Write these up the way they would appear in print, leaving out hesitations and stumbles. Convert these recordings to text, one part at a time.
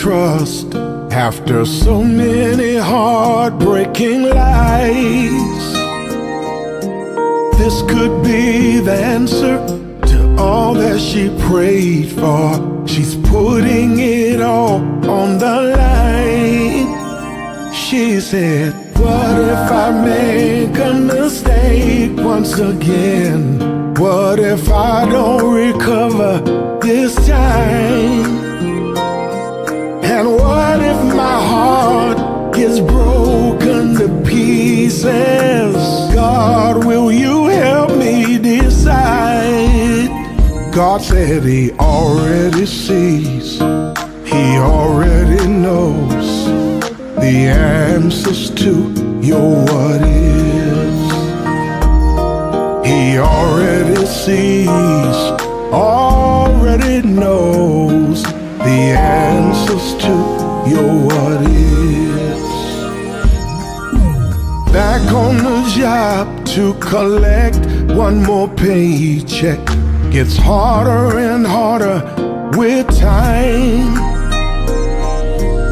trust after so many heartbreaking lies. This could be the answer to all that she prayed for. She's putting it all on the line. She said, what if I make a mistake once again? What if I don't recover this time? And what if my heart gets broken to pieces? God, will you help me decide? God said he already sees, he already knows the answers to your what ifs. He already sees, already knows the answers to your what ifs. Back on the job to collect one more paycheck gets harder and harder with time.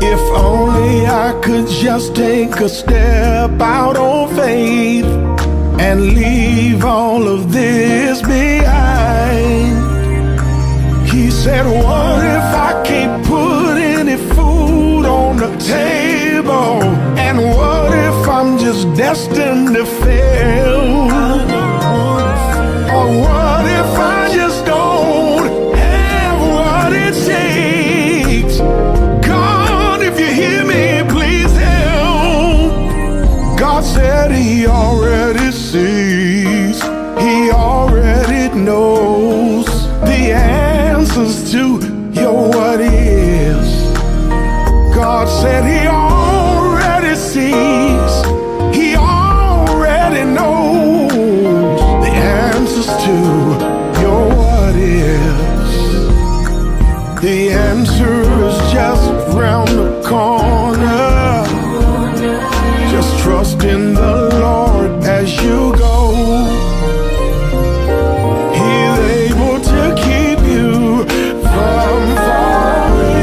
If only I could just take a step out on faith and leave all of this behind. He said, what if I can't put any food on the table? And what if I'm just destined to fail? Or what if I just don't have what it takes? God, if you hear me, please help. God said he already sees, he already knows the answers to your what ifs. God said he already sees, he already knows the answers to your what ifs. The answer is just round the corner. Just trust in the Lord as you go. He's able to keep you from falling.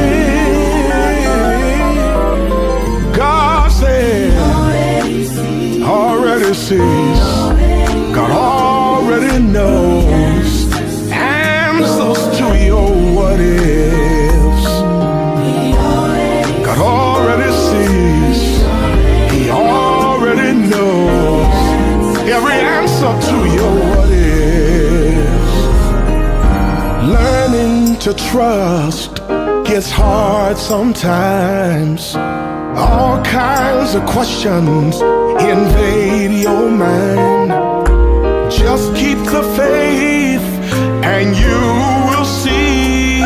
God said, already sees, God already knows answers to your what ifs. God already sees, he already knows every answer to your what ifs. Learning to trust gets hard sometimes. All kinds of questions invade your mind. Just keep the faith and you will see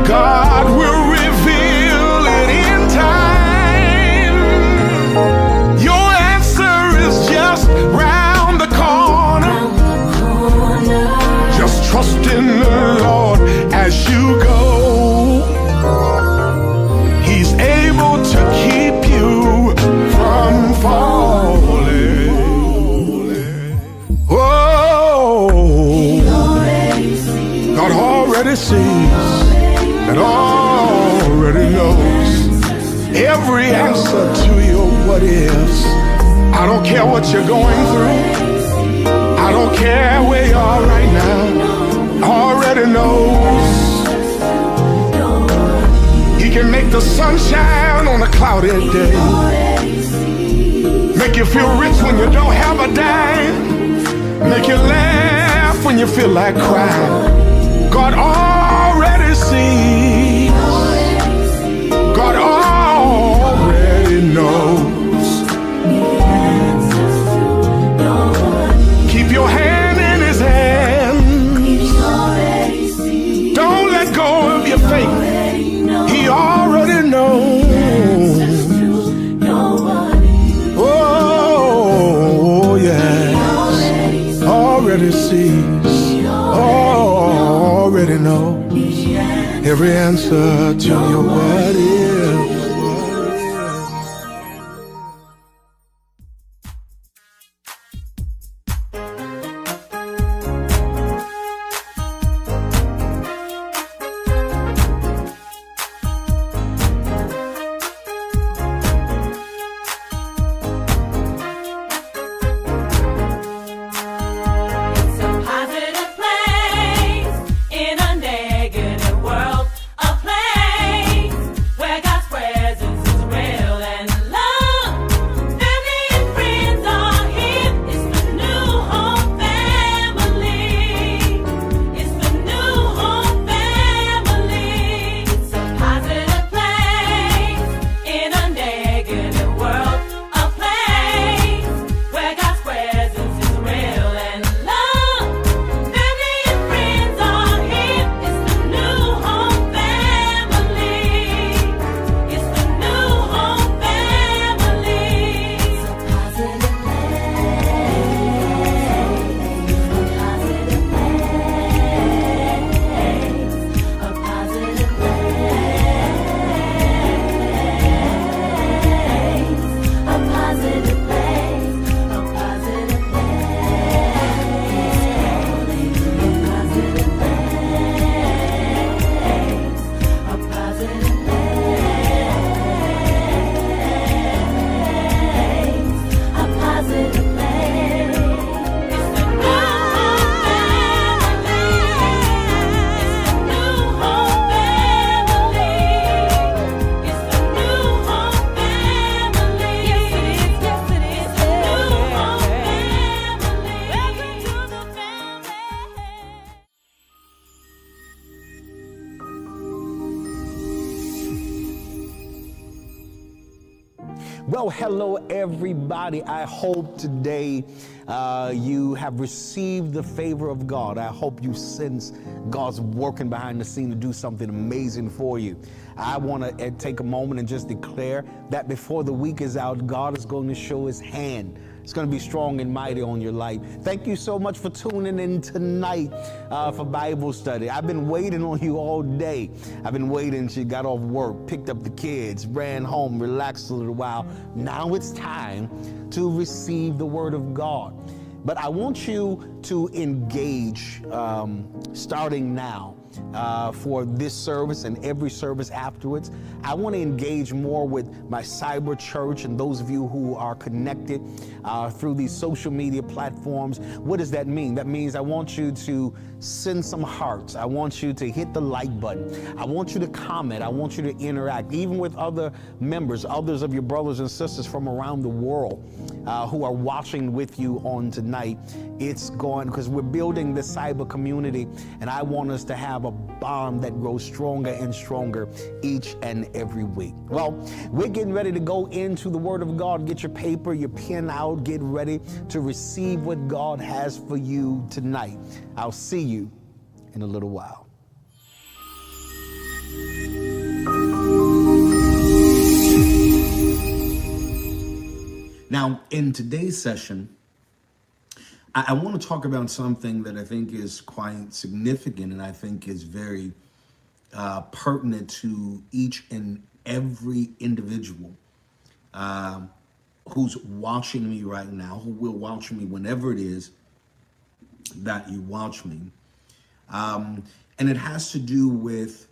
God will reveal it in time. Your answer is just round the corner. Just trust in the Lord as you go. He's able to keep you from falling. Oh, God already sees and already knows every answer to your what ifs. I don't care what you're going through. I don't care where you are right now. Already knows. He can make the sun shine on a cloudy day. Make you feel rich when you don't have a dime. Make you laugh when you feel like crying. God already sees. God already knows. Keep your hand in his hand. Don't let go of your faith. He already knows. Oh, yes. Already sees. Already knows every answer to your what ifs. Well, hello, everybody. I hope today you have received the favor of God. I hope you sense God's working behind the scene to do something amazing for you. I want to take a moment and just declare that before the week is out, God is going to show his hand. It's going to be strong and mighty on your life. Thank you so much for tuning in tonight for Bible study. I've been waiting on you all day. I've been waiting. She got off work, picked up the kids, ran home, relaxed a little while. Now it's time to receive the word of God. But I want you to engage starting now. For this service and every service afterwards. I want to engage more with my cyber church and those of you who are connected through these social media platforms. What does that mean? That means I want you to send some hearts. I want you to hit the like button. I want you to comment. I want you to interact, even with other members, others of your brothers and sisters from around the world who are watching with you on tonight. It's going, because we're building this cyber community, and I want us to have a bond that grows stronger and stronger each and every week. Well, we're getting ready to go into the Word of God. Get your paper, your pen out, get ready to receive what God has for you tonight. I'll see you in a little while. Now, in today's session, I want to talk about something that I think is quite significant and I think is very pertinent to each and every individual who's watching me right now, who will watch me whenever it is that you watch me. And it has to do with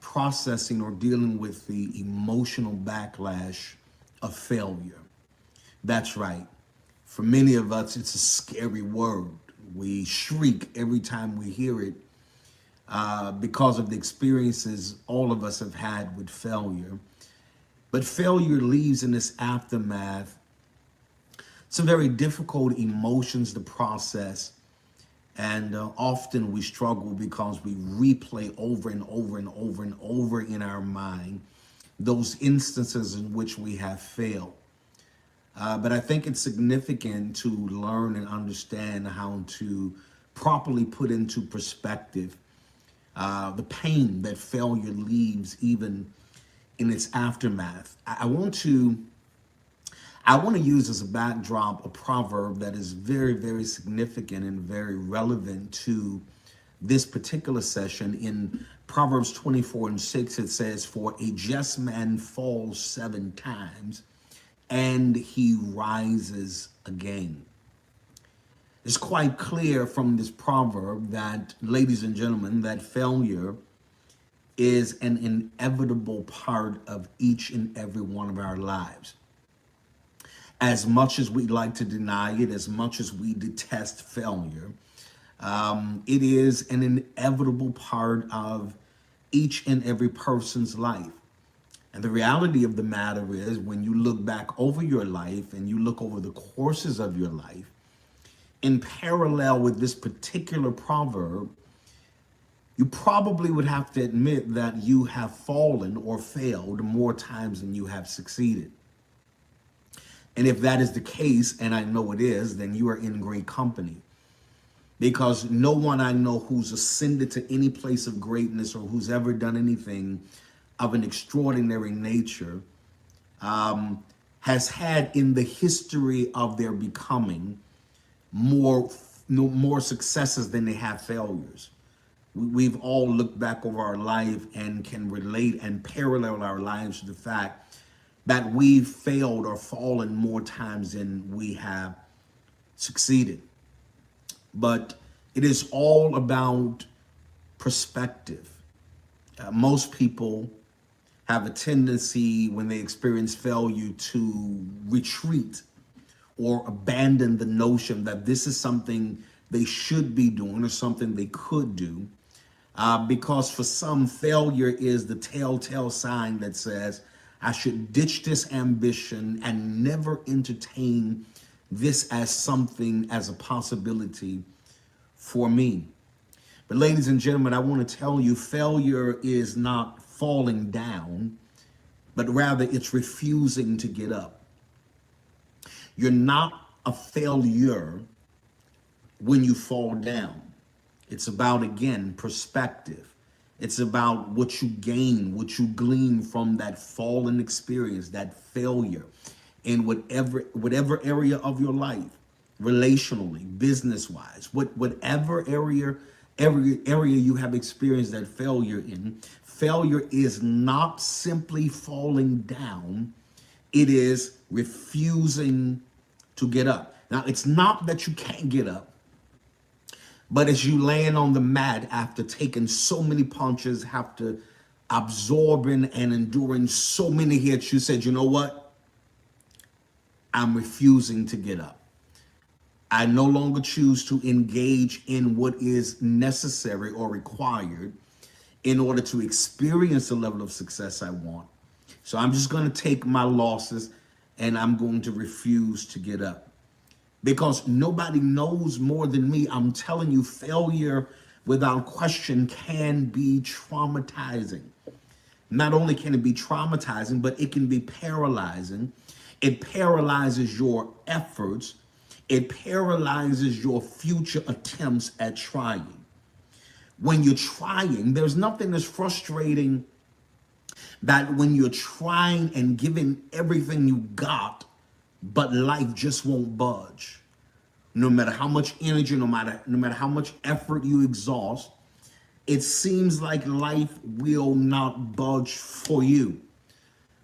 processing or dealing with the emotional backlash of failure. That's right. For many of us, it's a scary word. We shriek every time we hear it because of the experiences all of us have had with failure. But failure leaves in this aftermath some very difficult emotions to process. And often we struggle because we replay over and over and over and over in our mind those instances in which we have failed. But I think it's significant to learn and understand how to properly put into perspective the pain that failure leaves even in its aftermath. I want to use as a backdrop a proverb that is very, very significant and very relevant to this particular session. In Proverbs 24:6, it says, "For a just man falls 7 times, and he rises again." It's quite clear from this proverb that, ladies and gentlemen, that failure is an inevitable part of each and every one of our lives. As much as we like to deny it, as much as we detest failure, it is an inevitable part of each and every person's life. And the reality of the matter is, when you look back over your life and you look over the courses of your life, in parallel with this particular proverb, you probably would have to admit that you have fallen or failed more times than you have succeeded. And if that is the case, and I know it is, then you are in great company. Because no one I know who's ascended to any place of greatness or who's ever done anything of an extraordinary nature has had in the history of their becoming more successes than they have failures. We've all looked back over our life and can relate and parallel our lives to the fact that we've failed or fallen more times than we have succeeded. But it is all about perspective. Most people have a tendency when they experience failure to retreat or abandon the notion that this is something they should be doing or something they could do. Because for some, failure is the telltale sign that says, I should ditch this ambition and never entertain this as something, as a possibility for me. But ladies and gentlemen, I want to tell you, failure is not falling down. but rather it's refusing to get up. You're not a failure when you fall down. It's about, again, perspective. It's about what you gain, what you glean from that fallen experience, that failure in whatever area of your life, relationally, business-wise, whatever area you have experienced that failure in. Failure is not simply falling down. It is refusing to get up. Now, it's not that you can't get up, but as you land on the mat after taking so many punches, after absorbing and enduring so many hits, you said, you know what? I'm refusing to get up. I no longer choose to engage in what is necessary or required in order to experience the level of success I want. So I'm just going to take my losses and I'm going to refuse to get up. Because nobody knows more than me. I'm telling you, failure without question can be traumatizing. Not only can it be traumatizing, but it can be paralyzing. It paralyzes your efforts. It paralyzes your future attempts at trying. When you're trying, there's nothing as frustrating that when you're trying and giving everything you got, but life just won't budge. No matter how much energy, no matter how much effort you exhaust, it seems like life will not budge for you.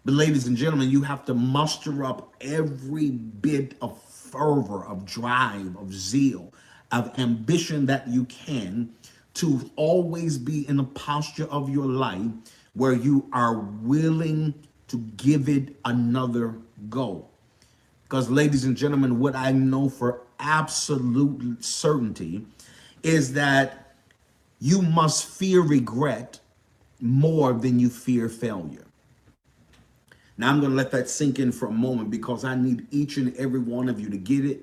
But ladies and gentlemen, you have to muster up every bit of fervor, of drive, of zeal, of ambition that you can to always be in a posture of your life where you are willing to give it another go. Because ladies and gentlemen, what I know for absolute certainty is that you must fear regret more than you fear failure. Now I'm going to let that sink in for a moment because I need each and every one of you to get it,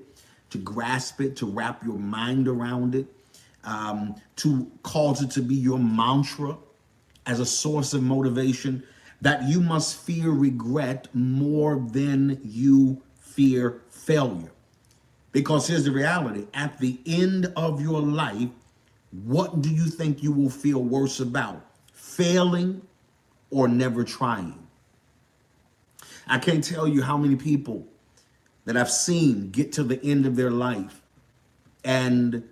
to grasp it, to wrap your mind around it, to cause it to be your mantra as a source of motivation, that you must fear regret more than you fear failure. Because here's the reality. At the end of your life, what do you think you will feel worse about? Failing or never trying? I can't tell you how many people that I've seen get to the end of their life and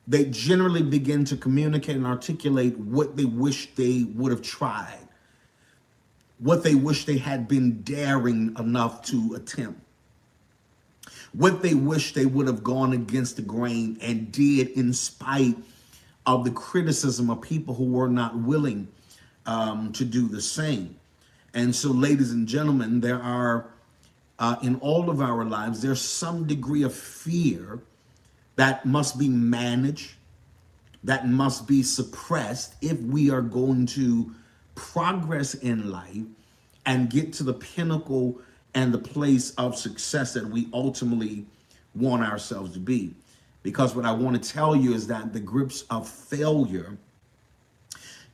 they generally begin to communicate and articulate what they wish they would have tried, what they wish they had been daring enough to attempt, what they wish they would have gone against the grain and did in spite of the criticism of people who were not willing to do the same. And so, ladies and gentlemen, there are, in all of our lives, there's some degree of fear that must be managed, that must be suppressed if we are going to progress in life and get to the pinnacle and the place of success that we ultimately want ourselves to be. Because what I want to tell you is that the grips of failure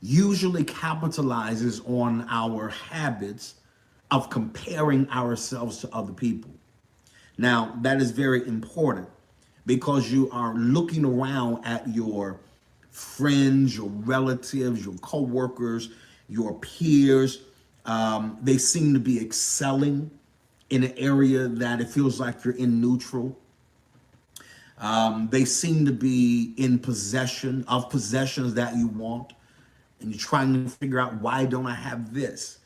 usually capitalizes on our habits of comparing ourselves to other people. Now, that is very important because you are looking around at your friends, your relatives, your coworkers, your peers. They seem to be excelling in an area that it feels like you're in neutral. They seem to be in possession of possessions that you want, and you're trying to figure out, why don't I have this?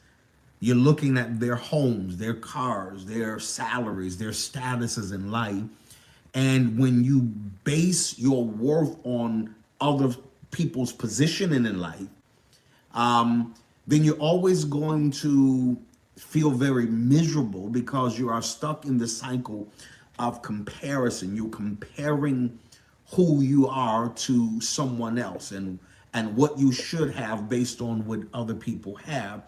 You're looking at their homes, their cars, their salaries, their statuses in life. And when you base your worth on other people's positioning in life, then you're always going to feel very miserable because you are stuck in the cycle of comparison. You're comparing who you are to someone else and what you should have based on what other people have.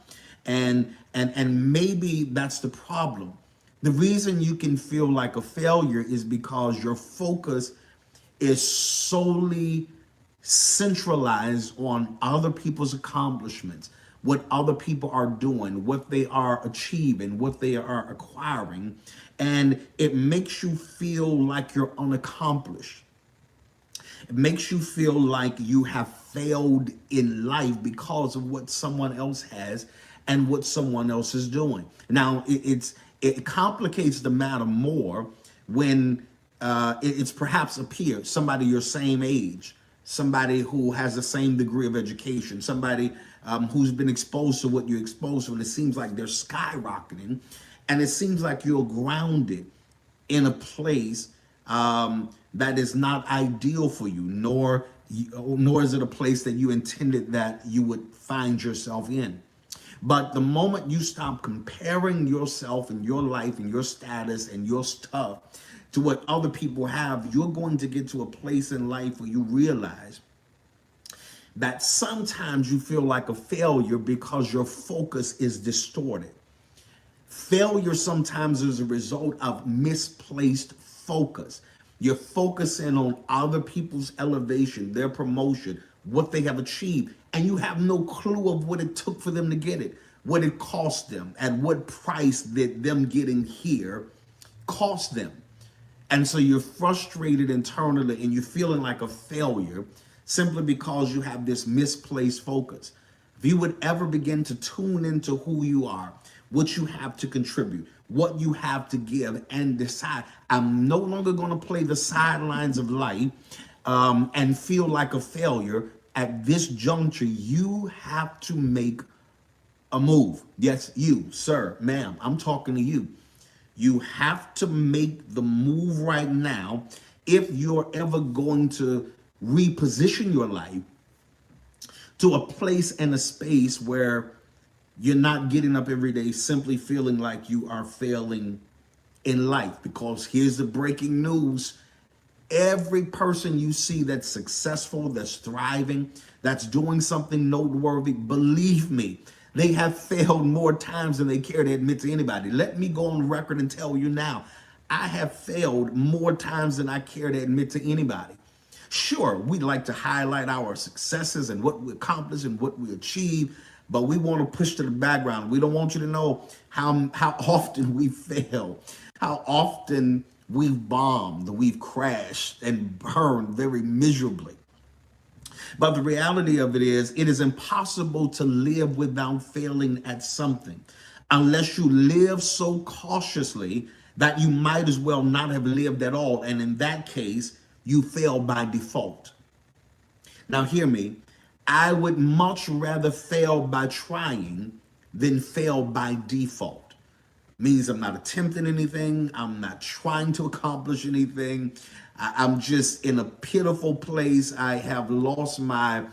And maybe that's the problem. The reason you can feel like a failure is because your focus is solely centralized on other people's accomplishments, what other people are doing, what they are achieving, what they are acquiring, and it makes you feel like you're unaccomplished. It makes you feel like you have failed in life because of what someone else has and what someone else is doing. Now, it complicates the matter more when it's perhaps a peer, somebody your same age, somebody who has the same degree of education, somebody who's been exposed to what you're exposed to, and it seems like they're skyrocketing, and it seems like you're grounded in a place that is not ideal for you, nor is it a place that you intended that you would find yourself in. But the moment you stop comparing yourself and your life and your status and your stuff to what other people have, you're going to get to a place in life where you realize that sometimes you feel like a failure because your focus is distorted. Failure sometimes is a result of misplaced focus. You're focusing on other people's elevation, their promotion, what they have achieved, and you have no clue of what it took for them to get it, what it cost them, at what price did them getting here cost them. And so you're frustrated internally and you're feeling like a failure simply because you have this misplaced focus. If you would ever begin to tune into who you are, what you have to contribute, what you have to give, and decide, I'm no longer going to play the sidelines of life and feel like a failure. At this juncture, you have to make a move. Yes, you, sir, ma'am, I'm talking to you. You have to make the move right now if you're ever going to reposition your life to a place and a space where you're not getting up every day simply feeling like you are failing in life. Because here's the breaking news. Every person you see that's successful, that's thriving, that's doing something noteworthy, believe me, they have failed more times than they care to admit to anybody. Let me go on record and tell you now, I have failed more times than I care to admit to anybody. Sure, we like to highlight our successes and what we accomplish and what we achieve, but we want to push to the background. We don't want you to know how often we fail, how often we've bombed, we've crashed and burned very miserably. But the reality of it is impossible to live without failing at something unless you live so cautiously that you might as well not have lived at all. And in that case, you fail by default. Now, hear me. I would much rather fail by trying than fail by default. Means I'm not attempting anything. I'm not trying to accomplish anything. I'm just in a pitiful place. I have lost my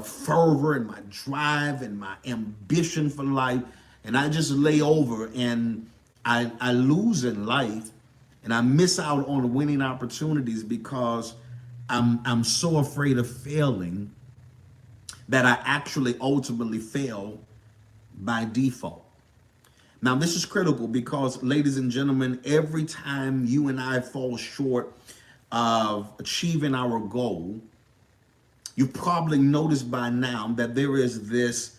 fervor and my drive and my ambition for life. And I just lay over and I lose in life and I miss out on winning opportunities because I'm so afraid of failing that I actually ultimately fail by default. Now, this is critical because, ladies and gentlemen, every time you and I fall short of achieving our goal, you've probably noticed by now that there is this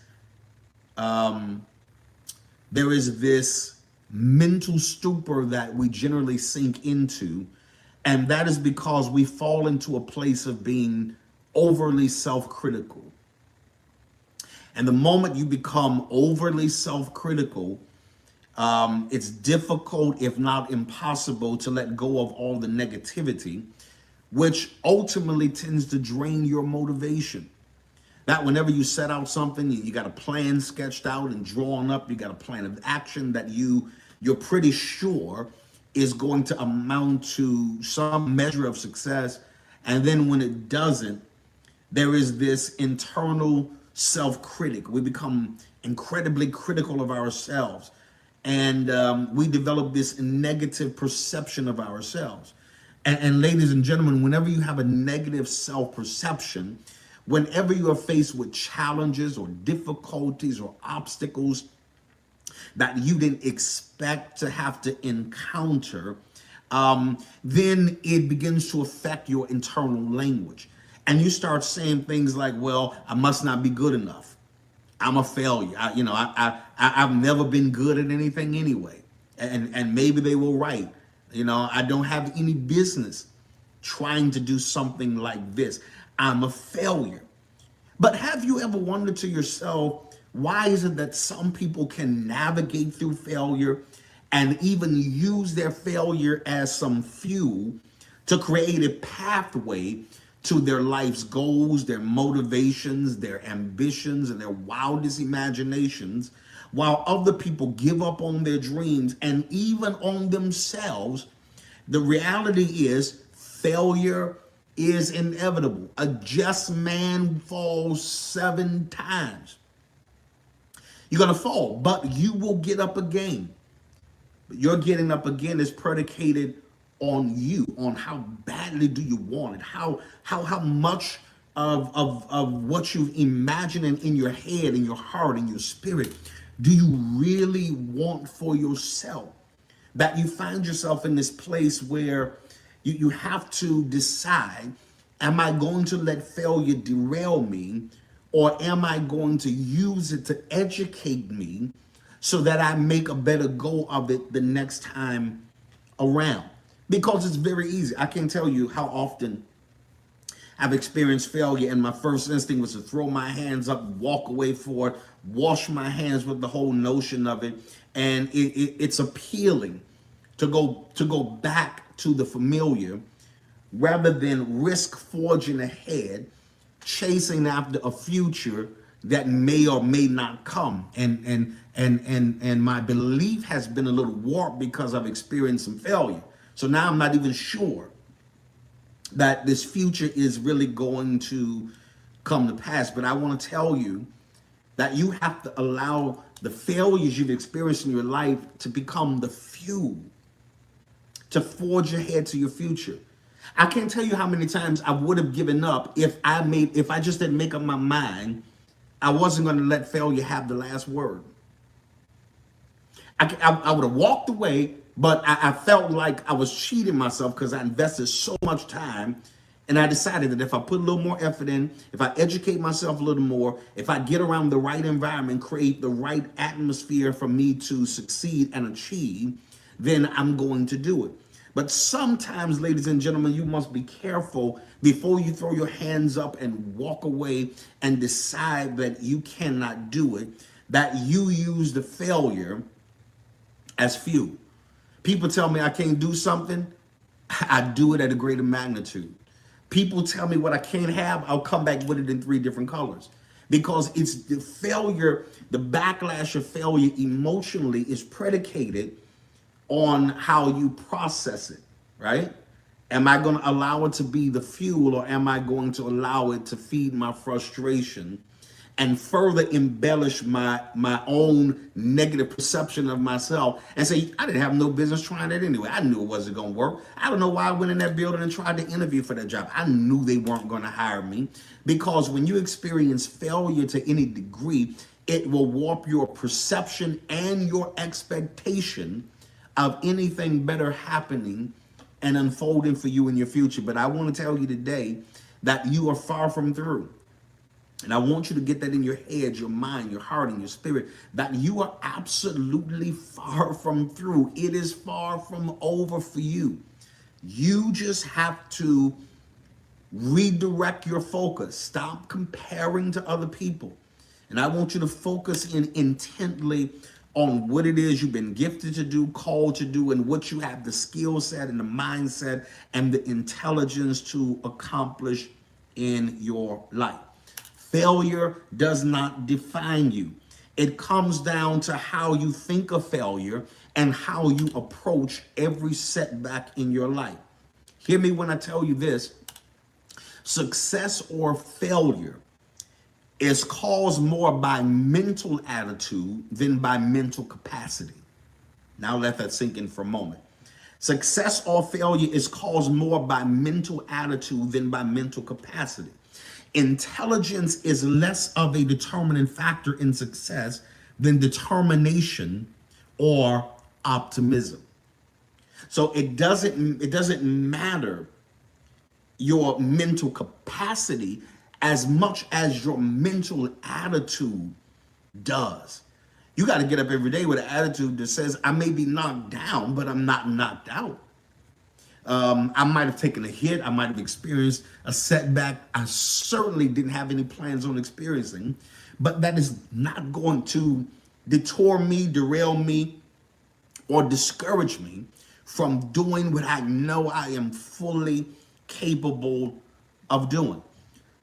mental stupor that we generally sink into, and that is because we fall into a place of being overly self-critical. And the moment you become overly self-critical, it's difficult, if not impossible, to let go of all the negativity, which ultimately tends to drain your motivation. That whenever you set out something, you got a plan sketched out and drawn up, you got a plan of action that you're pretty sure is going to amount to some measure of success. And then when it doesn't, there is this internal self-critic. We become incredibly critical of ourselves. And we develop this negative perception of ourselves. And ladies and gentlemen, whenever you have a negative self-perception, whenever you are faced with challenges or difficulties or obstacles that you didn't expect to have to encounter, then it begins to affect your internal language. And you start saying things like, well, I must not be good enough. I'm a failure. I've never been good at anything anyway. And maybe they were right. I don't have any business trying to do something like this. I'm a failure. But have you ever wondered to yourself, why is it that some people can navigate through failure and even use their failure as some fuel to create a pathway to their life's goals, their motivations, their ambitions, and their wildest imaginations, while other people give up on their dreams and even on themselves? The reality is failure is inevitable. A just man falls 7 times. You're going to fall, but you will get up again. But your getting up again is predicated on you, on how badly do you want it, how much of what you've imagined in your head, in your heart, in your spirit, do you really want for yourself? That you find yourself in this place where you have to decide, am I going to let failure derail me, or am I going to use it to educate me so that I make a better go of it the next time around? Because it's very easy. I can't tell you how often I've experienced failure and my first instinct was to throw my hands up, walk away for it, wash my hands with the whole notion of it. And it's appealing to go back to the familiar rather than risk forging ahead, chasing after a future that may or may not come. And my belief has been a little warped because I've experienced some failure. So now I'm not even sure that this future is really going to come to pass. But I want to tell you that you have to allow the failures you've experienced in your life to become the fuel to forge ahead to your future. I can't tell you how many times I would have given up if I just didn't make up my mind I wasn't going to let failure have the last word. I would have walked away, but I felt like I was cheating myself because I invested so much time. And I decided that if I put a little more effort in, if I educate myself a little more, if I get around the right environment, create the right atmosphere for me to succeed and achieve, then I'm going to do it. But sometimes, ladies and gentlemen, you must be careful before you throw your hands up and walk away and decide that you cannot do it, that you use the failure as fuel. People tell me I can't do something, I do it at a greater magnitude. People tell me what I can't have, I'll come back with it in 3 different colors. Because it's the failure, the backlash of failure emotionally is predicated on how you process it, right? Am I going to allow it to be the fuel, or am I going to allow it to feed my frustration and further embellish my own negative perception of myself and say, I didn't have no business trying that anyway. I knew it wasn't going to work. I don't know why I went in that building and tried to interview for that job. I knew they weren't going to hire me. Because when you experience failure to any degree, it will warp your perception and your expectation of anything better happening and unfolding for you in your future. But I want to tell you today that you are far from through. And I want you to get that in your head, your mind, your heart, and your spirit, that you are absolutely far from through. It is far from over for you. You just have to redirect your focus. Stop comparing to other people. And I want you to focus in intently on what it is you've been gifted to do, called to do, and what you have the skill set and the mindset and the intelligence to accomplish in your life. Failure does not define you. It comes down to how you think of failure and how you approach every setback in your life. Hear me when I tell you this. Success or failure is caused more by mental attitude than by mental capacity. Now let that sink in for a moment. Success or failure is caused more by mental attitude than by mental capacity. Intelligence is less of a determining factor in success than determination or optimism. So it doesn't matter your mental capacity as much as your mental attitude does. You got to get up every day with an attitude that says, I may be knocked down, but I'm not knocked out. I might have taken a hit. I might have experienced a setback. I certainly didn't have any plans on experiencing, but that is not going to detour me, derail me, or discourage me from doing what I know I am fully capable of doing.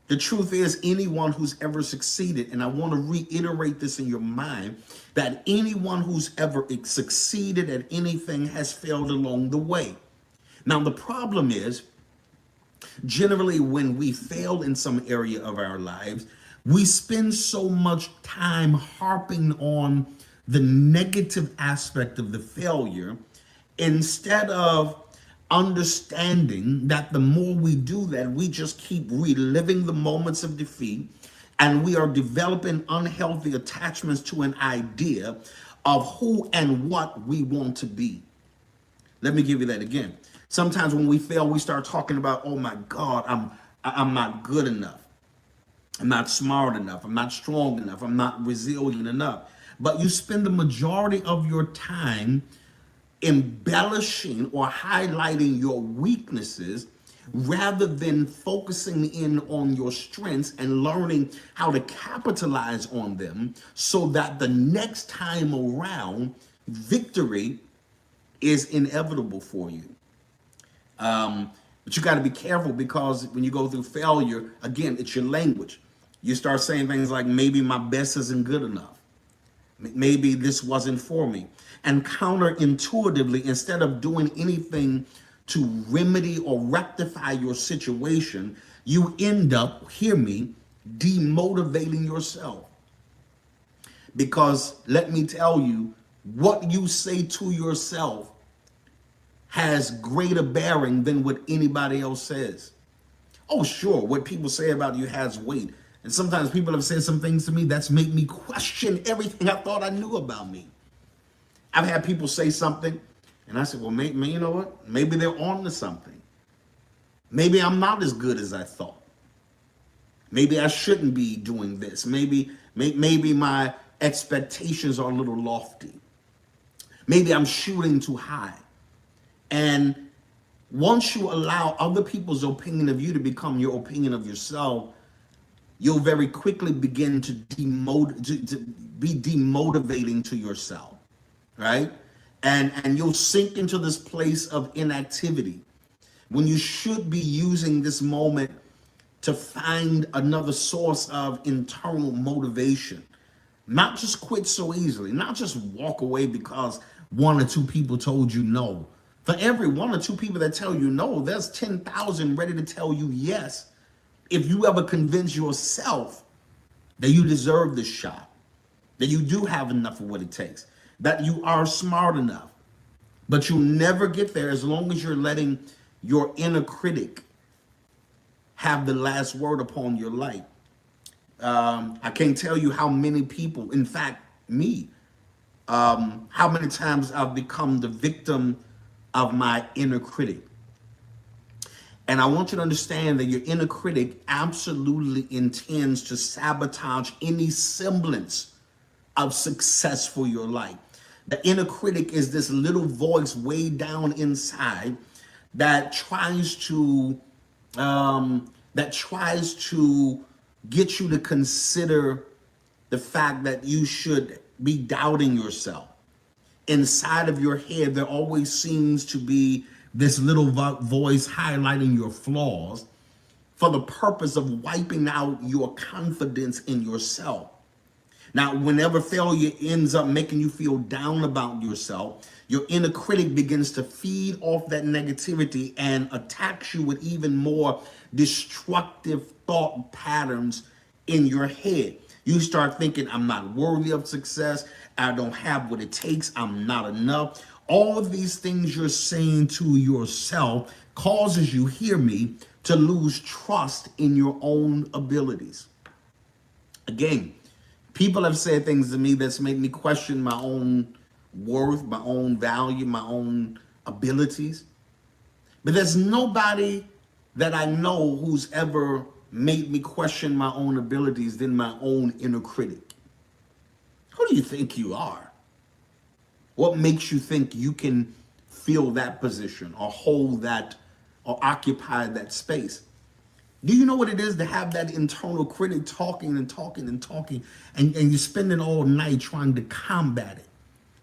The truth is, anyone who's ever succeeded, and I want to reiterate this in your mind, that anyone who's ever succeeded at anything has failed along the way. Now, the problem is, generally when we fail in some area of our lives, we spend so much time harping on the negative aspect of the failure instead of understanding that the more we do that, we just keep reliving the moments of defeat, and we are developing unhealthy attachments to an idea of who and what we want to be. Let me give you that again. Sometimes when we fail, we start talking about, oh my God, I'm not good enough. I'm not smart enough. I'm not strong enough. I'm not resilient enough. But you spend the majority of your time embellishing or highlighting your weaknesses rather than focusing in on your strengths and learning how to capitalize on them so that the next time around, victory is inevitable for you. But you got to be careful, because when you go through failure, again, it's your language. You start saying things like, maybe my best isn't good enough. Maybe this wasn't for me. And counterintuitively, instead of doing anything to remedy or rectify your situation, you end up, hear me, demotivating yourself. Because let me tell you, what you say to yourself has greater bearing than what anybody else says. Oh, sure, what people say about you has weight. And sometimes people have said some things to me that's made me question everything I thought I knew about me. I've had people say something, and I said, well, maybe, you know what? Maybe they're on to something. Maybe I'm not as good as I thought. Maybe I shouldn't be doing this. Maybe my expectations are a little lofty. Maybe I'm shooting too high. And once you allow other people's opinion of you to become your opinion of yourself, you'll very quickly begin to be demotivating to yourself, right? And you'll sink into this place of inactivity when you should be using this moment to find another source of internal motivation. Not just quit so easily, not just walk away because one or two people told you no. For every one or two people that tell you no, there's 10,000 ready to tell you yes. If you ever convince yourself that you deserve this shot, that you do have enough of what it takes, that you are smart enough, but you'll never get there as long as you're letting your inner critic have the last word upon your life. I can't tell you how many people, in fact, me, how many times I've become the victim of my inner critic. And I want you to understand that your inner critic absolutely intends to sabotage any semblance of success for your life. The inner critic is this little voice way down inside that tries to get you to consider the fact that you should be doubting yourself. Inside of your head, there always seems to be this little voice highlighting your flaws for the purpose of wiping out your confidence in yourself. Now, whenever failure ends up making you feel down about yourself, your inner critic begins to feed off that negativity and attacks you with even more destructive thought patterns in your head. You start thinking, I'm not worthy of success. I don't have what it takes. I'm not enough. All of these things you're saying to yourself causes you, hear me, to lose trust in your own abilities. Again, people have said things to me that's made me question my own worth, my own value, my own abilities. But there's nobody that I know who's ever made me question my own abilities than my own inner critic. Who do you think you are? What makes you think you can fill that position or hold that or occupy that space? Do you know what it is to have that internal critic talking and talking and talking, and you're spending all night trying to combat it,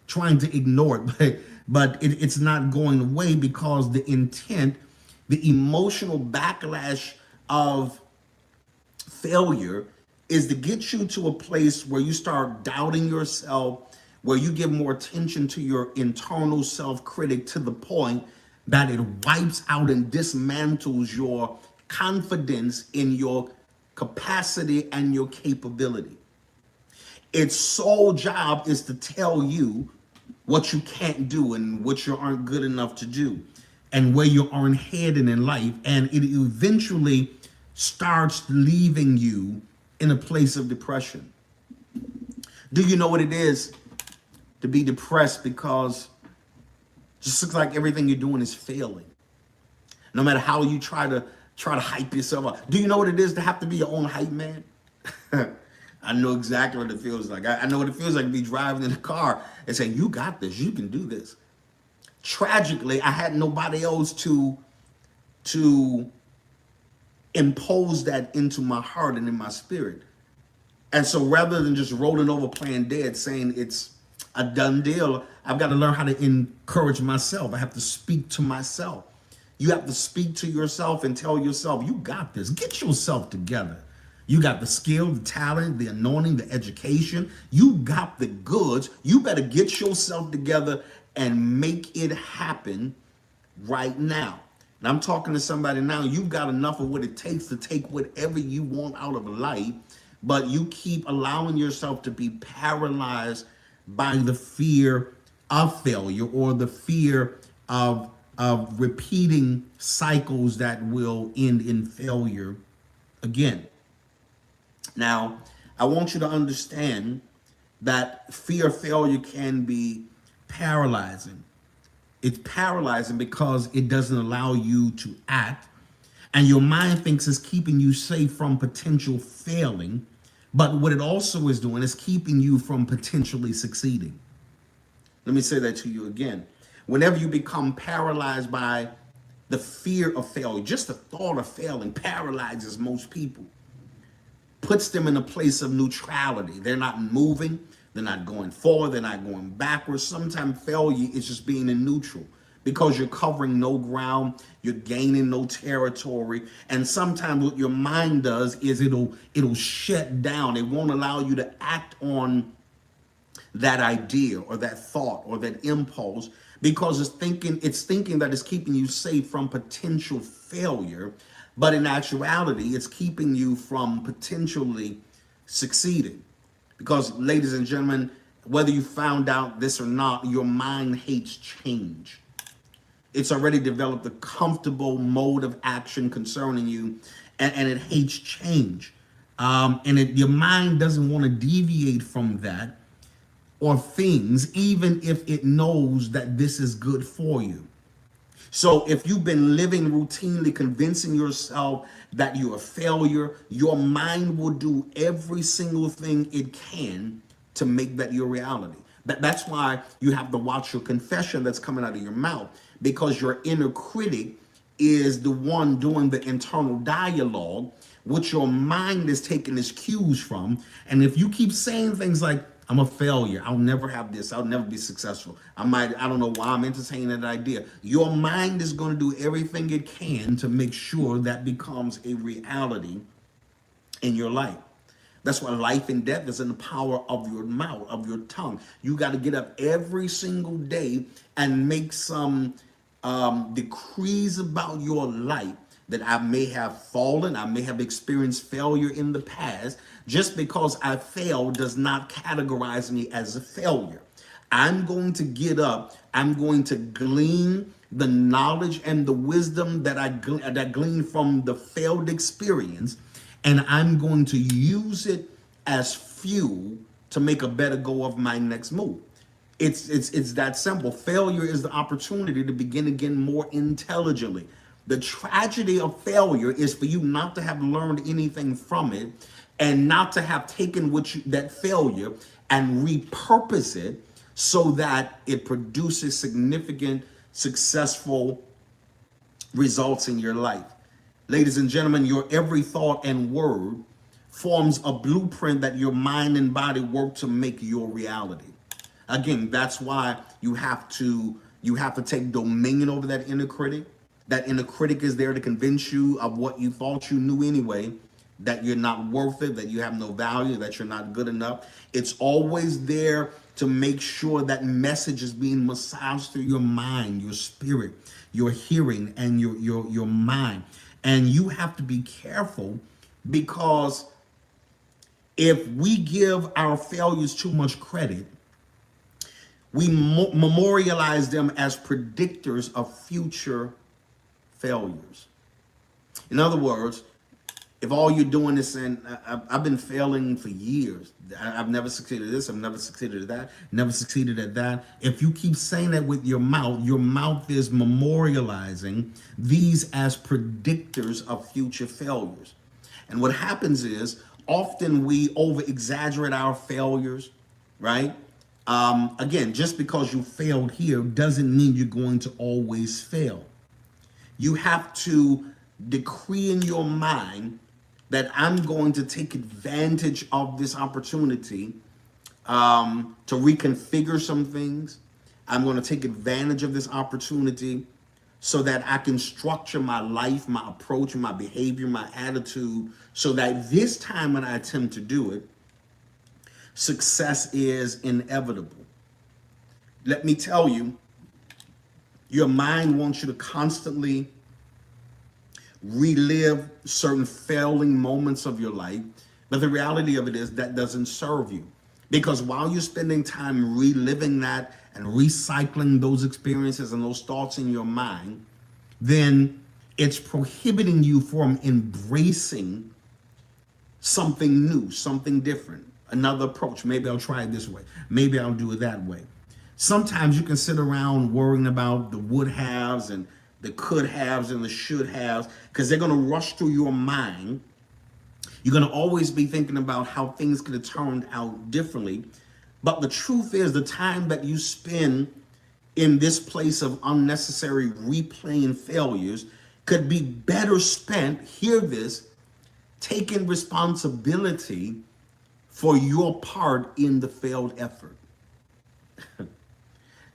trying to ignore it, but it's not going away because the intent, the emotional backlash of failure is to get you to a place where you start doubting yourself, where you give more attention to your internal self-critic to the point that it wipes out and dismantles your confidence in your capacity and your capability. Its sole job is to tell you what you can't do and what you aren't good enough to do and where you aren't headed in life. And it eventually starts leaving you in a place of depression. Do you know what it is to be depressed because it just looks like everything you're doing is failing? No matter how you try to hype yourself up. Do you know what it is to have to be your own hype man? I know exactly what it feels like. I know what it feels like to be driving in the car and saying, you got this, you can do this. Tragically, I had nobody else to impose that into my heart and in my spirit. And so rather than just rolling over playing dead, saying it's a done deal, I've got to learn how to encourage myself. I have to speak to myself. You have to speak to yourself and tell yourself, you got this. Get yourself together. You got the skill, the talent, the anointing, the education. You got the goods. You better get yourself together and make it happen right now. And I'm talking to somebody now. You've got enough of what it takes to take whatever you want out of life, but you keep allowing yourself to be paralyzed by the fear of failure or the fear of repeating cycles that will end in failure again. Now, I want you to understand that fear of failure can be paralyzing. It's paralyzing because it doesn't allow you to act, and your mind thinks it's keeping you safe from potential failing, but what it also is doing is keeping you from potentially succeeding. Let me say that to you again. Whenever you become paralyzed by the fear of failure, just the thought of failing paralyzes most people, puts them in a place of neutrality. They're not moving, they're not going forward, they're not going backwards. Sometimes failure is just being in neutral because you're covering no ground, you're gaining no territory. And sometimes what your mind does is it'll shut down. It won't allow you to act on that idea or that thought or that impulse because it's thinking that it's keeping you safe from potential failure, but in actuality, it's keeping you from potentially succeeding. Because, ladies and gentlemen, whether you found out this or not, your mind hates change. It's already developed a comfortable mode of action concerning you, and it hates change. Your mind doesn't want to deviate from that or things, even if it knows that this is good for you. So if you've been living routinely convincing yourself that you're a failure, your mind will do every single thing it can to make that your reality. That's why you have to watch your confession that's coming out of your mouth, because your inner critic is the one doing the internal dialogue, which your mind is taking its cues from. And if you keep saying things like, I'm a failure, I'll never have this, I'll never be successful, I don't know why I'm entertaining that idea, your mind is going to do everything it can to make sure that becomes a reality in your life. That's why life and death is in the power of your mouth, of your tongue. You got to get up every single day and make some decrees about your life that I may have fallen, I may have experienced failure in the past. Just because I failed does not categorize me as a failure. I'm going to get up, I'm going to glean the knowledge and the wisdom that glean from the failed experience, and I'm going to use it as fuel to make a better go of my next move. It's that simple. Failure is the opportunity to begin again more intelligently. The tragedy of failure is for you not to have learned anything from it and not to have taken that failure and repurpose it so that it produces significant, successful results in your life. Ladies and gentlemen, your every thought and word forms a blueprint that your mind and body work to make your reality. Again, that's why you have to take dominion over that inner critic. That inner critic is there to convince you of what you thought you knew anyway, that you're not worth it, that you have no value, that you're not good enough. It's always there to make sure that message is being massaged through your mind, your spirit, your hearing, and your mind. And you have to be careful, because if we give our failures too much credit, we memorialize them as predictors of future failures. In other words, if all you're doing is saying, I've been failing for years, I've never succeeded at this, I've never succeeded at that, never succeeded at that. If you keep saying that with your mouth is memorializing these as predictors of future failures. And what happens is, often we over-exaggerate our failures, right? Again, just because you failed here doesn't mean you're going to always fail. You have to decree in your mind that I'm going to take advantage of this opportunity to reconfigure some things. I'm going to take advantage of this opportunity so that I can structure my life, my approach, my behavior, my attitude, so that this time when I attempt to do it, success is inevitable. Let me tell you, your mind wants you to constantly relive certain failing moments of your life, but the reality of it is that doesn't serve you. Because while you're spending time reliving that and recycling those experiences and those thoughts in your mind, then it's prohibiting you from embracing something new, something different, another approach. Maybe I'll try it this way. Maybe I'll do it that way. Sometimes you can sit around worrying about the would haves and the could haves and the should haves, because they're going to rush through your mind. You're going to always be thinking about how things could have turned out differently. But the truth is, the time that you spend in this place of unnecessary replaying failures could be better spent, hear this, taking responsibility for your part in the failed effort.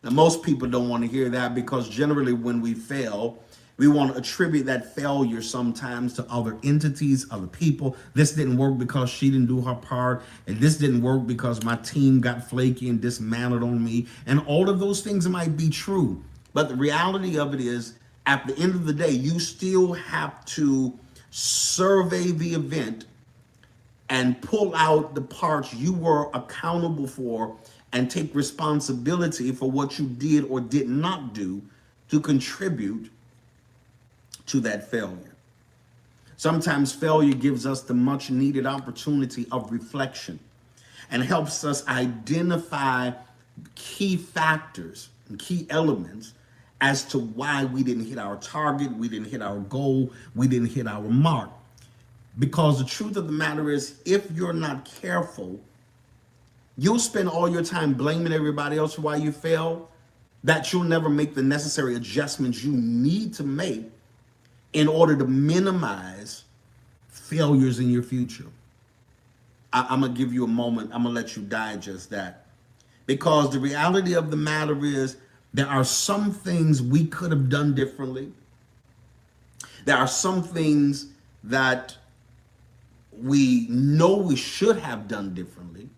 Now, most people don't want to hear that, because generally when we fail, we want to attribute that failure sometimes to other entities, other people. This didn't work because she didn't do her part, and this didn't work because my team got flaky and dismantled on me. And all of those things might be true. But the reality of it is, at the end of the day, you still have to survey the event and pull out the parts you were accountable for and take responsibility for what you did or did not do to contribute to that failure. Sometimes failure gives us the much needed opportunity of reflection and helps us identify key factors and key elements as to why we didn't hit our target, we didn't hit our goal, we didn't hit our mark. Because the truth of the matter is, if you're not careful, you'll spend all your time blaming everybody else for why you failed, that you'll never make the necessary adjustments you need to make in order to minimize failures in your future. I'm going to give you a moment. I'm going to let you digest that. Because the reality of the matter is, there are some things we could have done differently. There are some things that we know we should have done differently,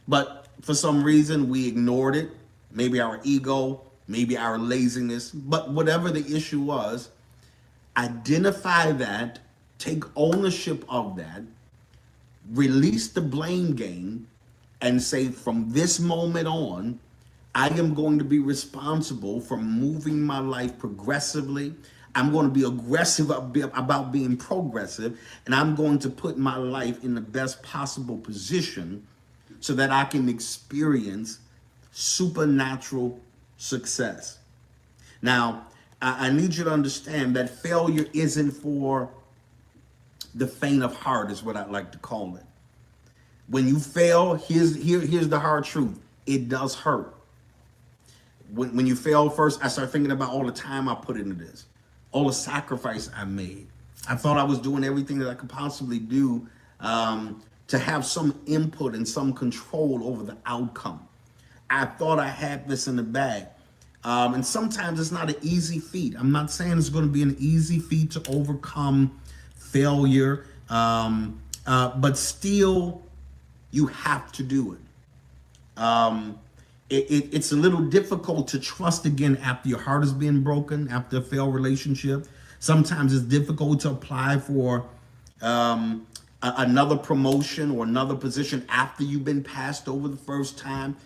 but for some reason we ignored it. Maybe our ego, maybe our laziness, but whatever the issue was, identify that, take ownership of that, release the blame game, and say, from this moment on, I am going to be responsible for moving my life progressively. I'm going to be aggressive about being progressive, and I'm going to put my life in the best possible position so that I can experience supernatural success. Now, I need you to understand that failure isn't for the faint of heart is what I like to call it. When you fail, here's the hard truth. It does hurt. When you fail first, I start thinking about all the time I put into this, all the sacrifice I made. I thought I was doing everything that I could possibly do to have some input and some control over the outcome. I thought I had this in the bag. And sometimes it's not an easy feat. I'm not saying it's going to be an easy feat to overcome failure, but still, you have to do it. It's a little difficult to trust again after your heart has been broken, after a failed relationship. Sometimes it's difficult to apply for another promotion or another position after you've been passed over the first time.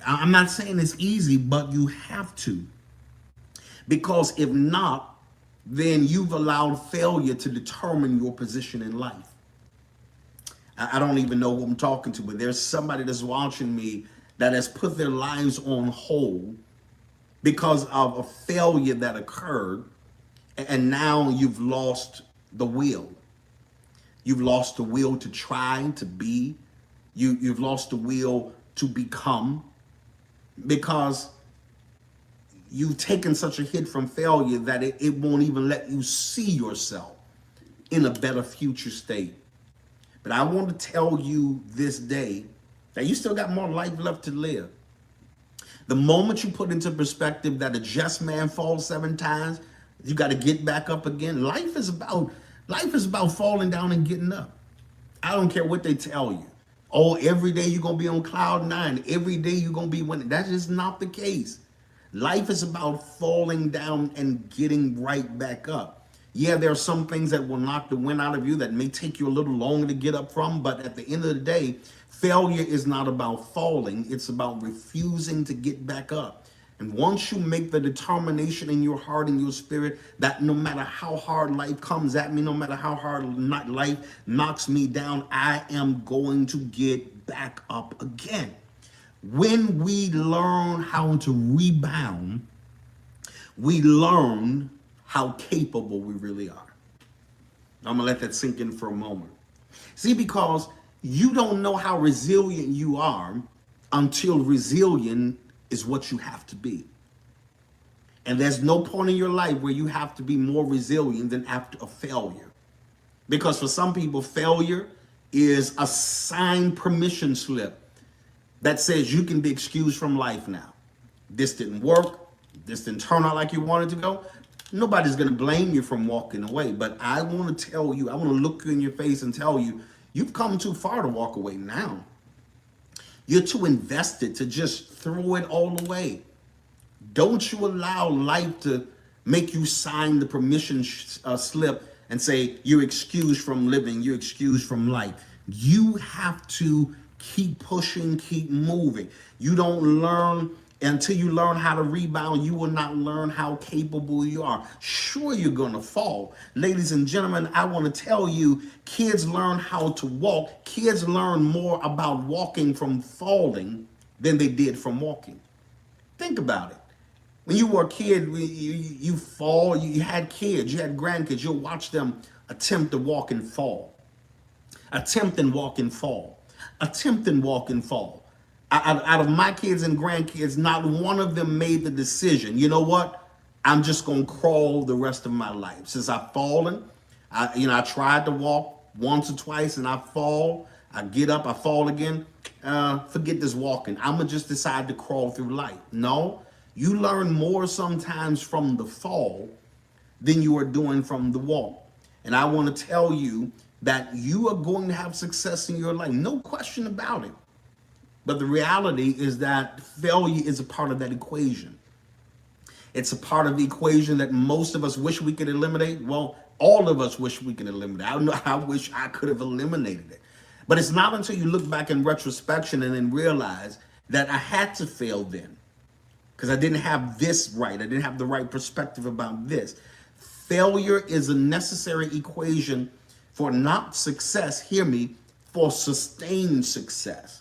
I'm not saying it's easy, but you have to. Because if not, then you've allowed failure to determine your position in life. I don't even know who I'm talking to, but there's somebody that's watching me that has put their lives on hold because of a failure that occurred, and now you've lost the will. You've lost the will to try, to be. You've lost the will to become, because you've taken such a hit from failure that it won't even let you see yourself in a better future state. But I want to tell you this day that you still got more life left to live. The moment you put into perspective that a just man falls 7 times, you got to get back up again. Life is about falling down and getting up. I don't care what they tell you. Oh, every day you're going to be on cloud 9. Every day you're going to be winning. That is not the case. Life is about falling down and getting right back up. Yeah, there are some things that will knock the wind out of you that may take you a little longer to get up from, but at the end of the day, failure is not about falling. It's about refusing to get back up. And once you make the determination in your heart and your spirit that no matter how hard life comes at me, no matter how hard life knocks me down, I am going to get back up again. When we learn how to rebound, we learn how capable we really are. I'm gonna let that sink in for a moment. See, because you don't know how resilient you are until resilient is what you have to be. And there's no point in your life where you have to be more resilient than after a failure. Because for some people, failure is a signed permission slip that says you can be excused from life now. This didn't work. This didn't turn out like you wanted to go. Nobody's going to blame you from walking away. But I want to tell you, I want to look you in your face and tell you, you've come too far to walk away now. You're too invested to just throw it all away. Don't you allow life to make you sign the permission slip and say you're excused from living, you're excused from life. You have to keep pushing, keep moving. You don't learn until you learn how to rebound. You will not learn how capable you are. Sure, you're going to fall. Ladies and gentlemen, I want to tell you, kids learn how to walk. Kids learn more about walking from falling than they did from walking. Think about it. When you were a kid, you fall, you had kids, you had grandkids, you'll watch them attempt to walk and fall. Attempt and walk and fall. Attempt and walk and fall. Out of my kids and grandkids, not one of them made the decision, you know what? I'm just going to crawl the rest of my life. Since I've fallen, I tried to walk once or twice and I fall. I get up, I fall again. Forget this walking. I'm going to just decide to crawl through life. No, you learn more sometimes from the fall than you are doing from the walk. And I want to tell you that you are going to have success in your life. No question about it. But the reality is that failure is a part of that equation. It's a part of the equation that most of us wish we could eliminate. Well, all of us wish we could eliminate. I wish I could have eliminated it. But it's not until you look back in retrospection and then realize that I had to fail then because I didn't have this right. I didn't have the right perspective about this. Failure is a necessary equation for not success, hear me, for sustained success.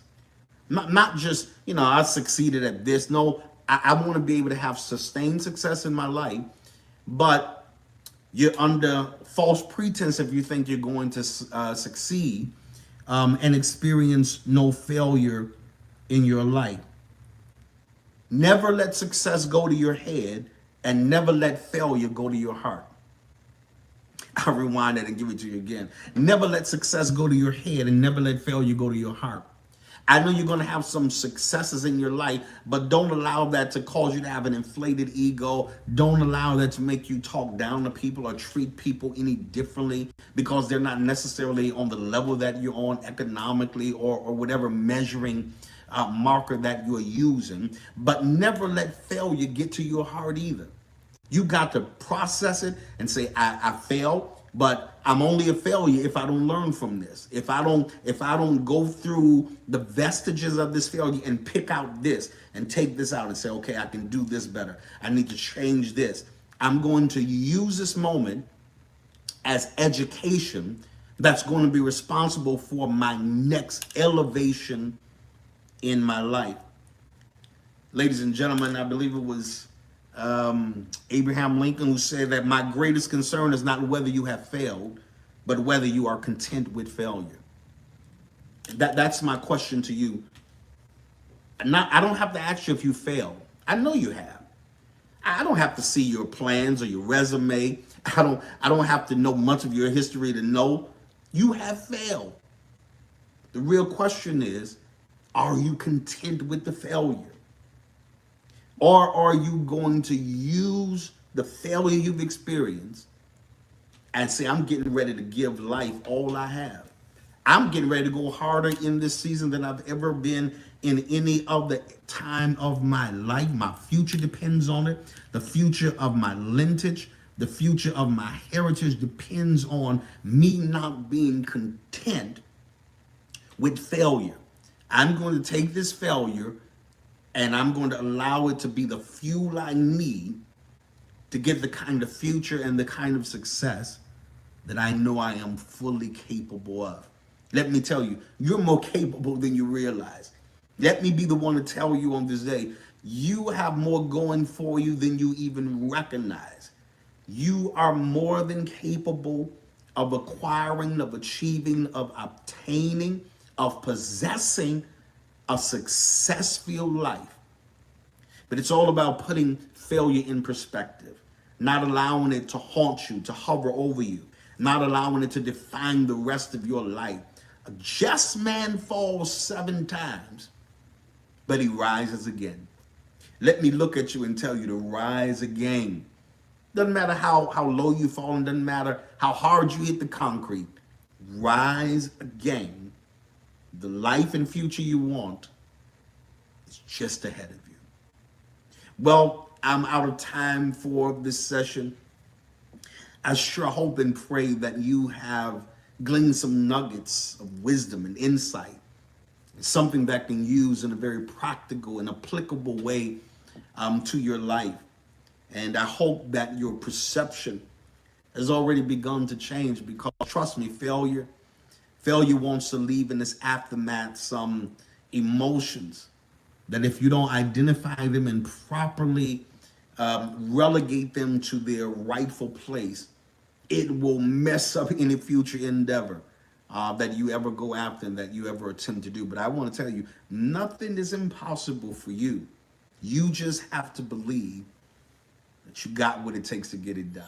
Not just, I succeeded at this. No, I want to be able to have sustained success in my life. But You're under false pretense if you think you're going to succeed and experience no failure in your life. Never let success go to your head, and never let failure go to your heart. I'll rewind that and give it to you again. Never let success go to your head, and never let failure go to your heart. I know you're going to have some successes in your life, but don't allow that to cause you to have an inflated ego. Don't allow that to make you talk down to people or treat people any differently because they're not necessarily on the level that you're on economically or whatever measuring marker that you're using. But never let failure get to your heart either. You got to process it and say, I failed, but I'm only a failure if I don't learn from this. If I don't go through the vestiges of this failure and pick out this and take this out and say, okay, I can do this better. I need to change this. I'm going to use this moment as education that's going to be responsible for my next elevation in my life. Ladies and gentlemen, I believe it was Abraham Lincoln who said that my greatest concern is not whether you have failed, but whether you are content with failure. That's my question to you. I don't have to ask you if you failed. I know you have. I don't have to see your plans or your resume. I don't have to know much of your history to know you have failed. The real question is, are you content with the failure? Or are you going to use the failure you've experienced and say, I'm getting ready to give life all I have. I'm getting ready to go harder in this season than I've ever been in any other time of my life. My future depends on it. The future of my lineage, the future of my heritage depends on me not being content with failure. I'm going to take this failure and I'm going to allow it to be the fuel I need to get the kind of future and the kind of success that I know I am fully capable of. Let me tell you, you're more capable than you realize. Let me be the one to tell you on this day, you have more going for you than you even recognize. You are more than capable of acquiring, of achieving, of obtaining, of possessing a successful life. But it's all about putting failure in perspective, not allowing it to haunt you, to hover over you, not allowing it to define the rest of your life. A just man falls 7 times, but he rises again. Let me look at you and tell you to rise again. Doesn't matter how low you fall, and doesn't matter how hard you hit the concrete. Rise again. The life and future you want is just ahead of you. Well, I'm out of time for this session. I sure hope and pray that you have gleaned some nuggets of wisdom and insight, something that can use in a very practical and applicable way to your life. And I hope that your perception has already begun to change, because trust me, failure wants to leave in its aftermath some emotions that if you don't identify them and properly relegate them to their rightful place, it will mess up any future endeavor that you ever go after and that you ever attempt to do. But I want to tell you, nothing is impossible for you. You just have to believe that you got what it takes to get it done.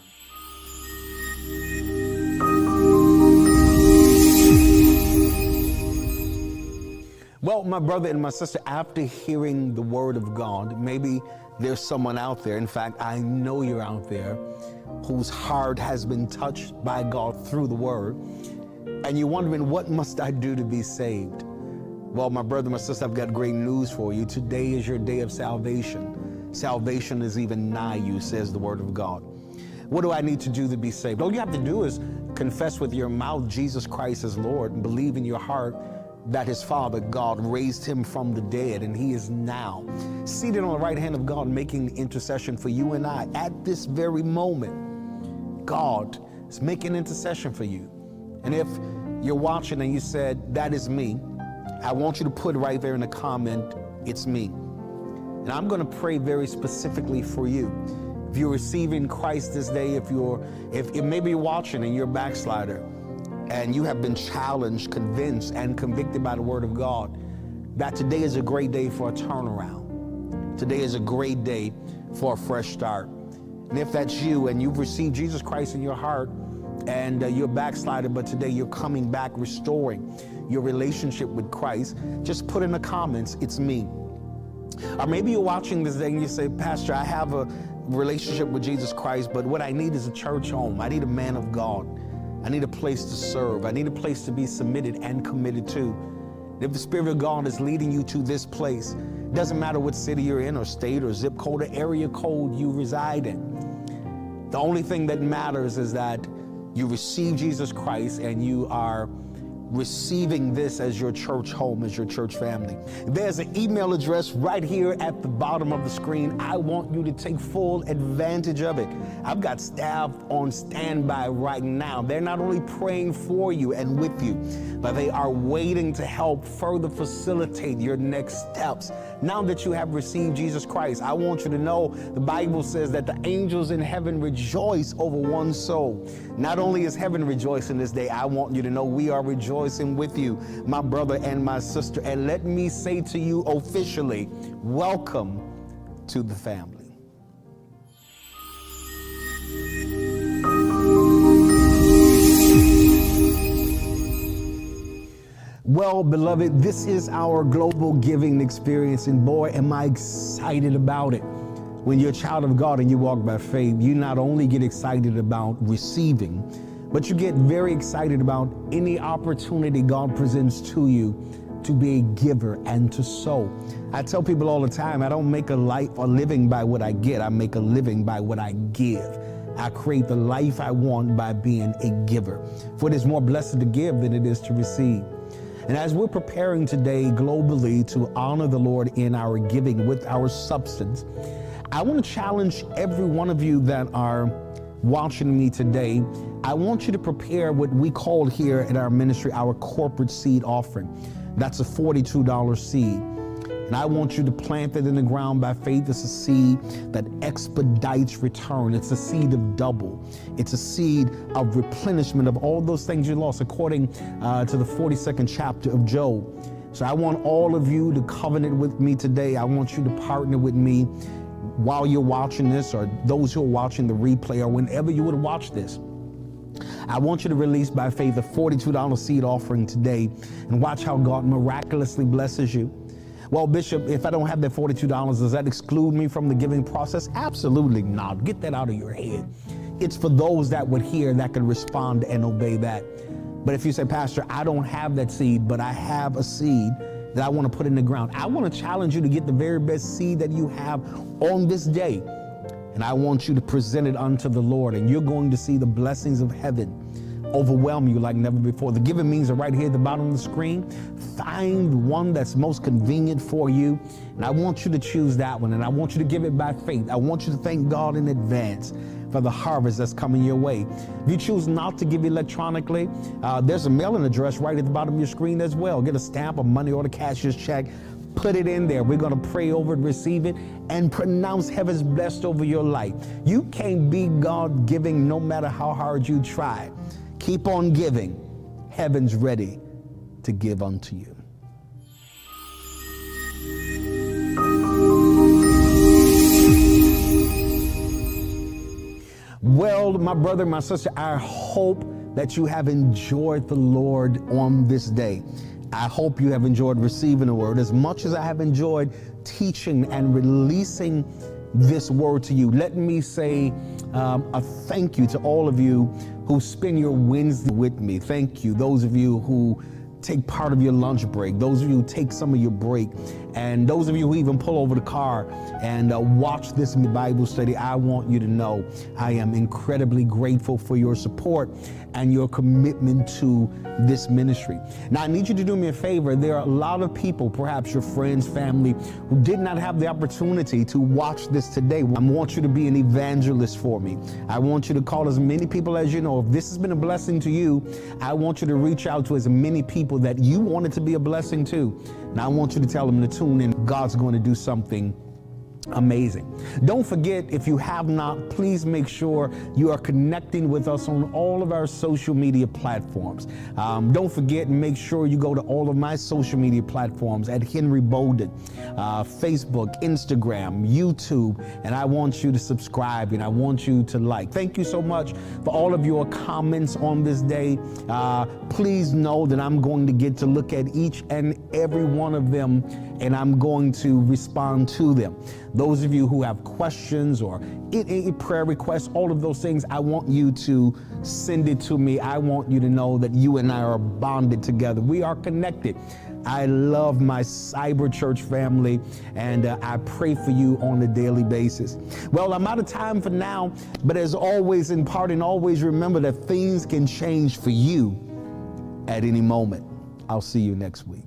Well, my brother and my sister, after hearing the word of God, maybe there's someone out there, in fact, I know you're out there, whose heart has been touched by God through the word, and you're wondering, what must I do to be saved? Well, my brother, my sister, I've got great news for you. Today is your day of salvation. Salvation is even nigh you, says the word of God. What do I need to do to be saved? All you have to do is confess with your mouth Jesus Christ as Lord, and believe in your heart that his Father, God, raised him from the dead, and he is now seated on the right hand of God, making intercession for you and I. At this very moment, God is making intercession for you. And if you're watching and you said, that is me, I want you to put right there in the comment, it's me. And I'm going to pray very specifically for you. If you're receiving Christ this day, if maybe you're watching and you're a backslider and you have been challenged, convinced, and convicted by the word of God, that today is a great day for a turnaround. Today is a great day for a fresh start. And if that's you and you've received Jesus Christ in your heart and you're a backslider, but today you're coming back, restoring your relationship with Christ, just put in the comments, it's me. Or maybe you're watching this day and you say, Pastor, I have a relationship with Jesus Christ, but what I need is a church home. I need a man of God. I need a place to serve. I need a place to be submitted and committed to. If the Spirit of God is leading you to this place, it doesn't matter what city you're in or state or zip code or area code you reside in. The only thing that matters is that you receive Jesus Christ and you are receiving this as your church home, as your church family. There's an email address right here at the bottom of the screen. I want you to take full advantage of it. I've got staff on standby right now. They're not only praying for you and with you, but they are waiting to help further facilitate your next steps. Now that you have received Jesus Christ, I want you to know the Bible says that the angels in heaven rejoice over one soul. Not only is heaven rejoicing this day, I want you to know we are rejoicing with you, my brother and my sister. And let me say to you officially, welcome to the family. Well, beloved, this is our global giving experience, and boy, am I excited about it. When you're a child of God and you walk by faith, you not only get excited about receiving, but you get very excited about any opportunity God presents to you to be a giver and to sow. I tell people all the time, I don't make a living by what I get. I make a living by what I give. I create the life I want by being a giver. For it is more blessed to give than it is to receive. And as we're preparing today globally to honor the Lord in our giving with our substance, I want to challenge every one of you that are watching me today. I want you to prepare what we call here at our ministry our corporate seed offering. That's a $42 seed. And I want you to plant it in the ground by faith. It's a seed that expedites return. It's a seed of double. It's a seed of replenishment of all those things you lost, according to the 42nd chapter of Job. So I want all of you to covenant with me today. I want you to partner with me while you're watching this, or those who are watching the replay, or whenever you would watch this. I want you to release by faith a $42 seed offering today and watch how God miraculously blesses you. Well, Bishop, if I don't have that $42, does that exclude me from the giving process? Absolutely not. Get that out of your head. It's for those that would hear, that could respond and obey that. But if you say, Pastor, I don't have that seed, but I have a seed that I want to put in the ground, I want to challenge you to get the very best seed that you have on this day. And I want you to present it unto the Lord, and you're going to see the blessings of heaven overwhelm you like never before. The giving means are right here at the bottom of the screen. Find one that's most convenient for you, and I want you to choose that one, and I want you to give it by faith. I want you to thank God in advance for the harvest that's coming your way. If you choose not to give electronically, there's a mailing address right at the bottom of your screen as well. Get a stamp, a money order, cashier's check. Put it in there. We're going to pray over it, receive it, and pronounce heaven's blessed over your life. You can't be God giving no matter how hard you try. Keep on giving. Heaven's ready to give unto you. Well, my brother, my sister, I hope that you have enjoyed the Lord on this day. I hope you have enjoyed receiving the word as much as I have enjoyed teaching and releasing this word to you. Let me say a thank you to all of you who spend your Wednesday with me. Thank you. Those of you who take part of your lunch break, those of you who take some of your break, and those of you who even pull over the car and watch this Bible study. I want you to know I am incredibly grateful for your support and your commitment to this ministry. Now, I need you to do me a favor. There are a lot of people, perhaps your friends, family, who did not have the opportunity to watch this today. I want you to be an evangelist for me. I want you to call as many people as you know. If this has been a blessing to you, I want you to reach out to as many people that you want it to be a blessing to. And I want you to tell them to tune in. God's going to do something Amazing. Don't forget, if you have not, please make sure you are connecting with us on all of our social media platforms. Don't forget and make sure you go to all of my social media platforms at Henry Bolden, Facebook, Instagram, YouTube, and I want you to subscribe and I want you to like. Thank you so much for all of your comments on this day. Please know that I'm going to get to look at each and every one of them, and I'm going to respond to them. Those of you who have questions or any prayer requests, all of those things, I want you to send it to me. I want you to know that you and I are bonded together. We are connected. I love my cyber church family, and I pray for you on a daily basis. Well, I'm out of time for now, but as always, in part, and always remember that things can change for you at any moment. I'll see you next week.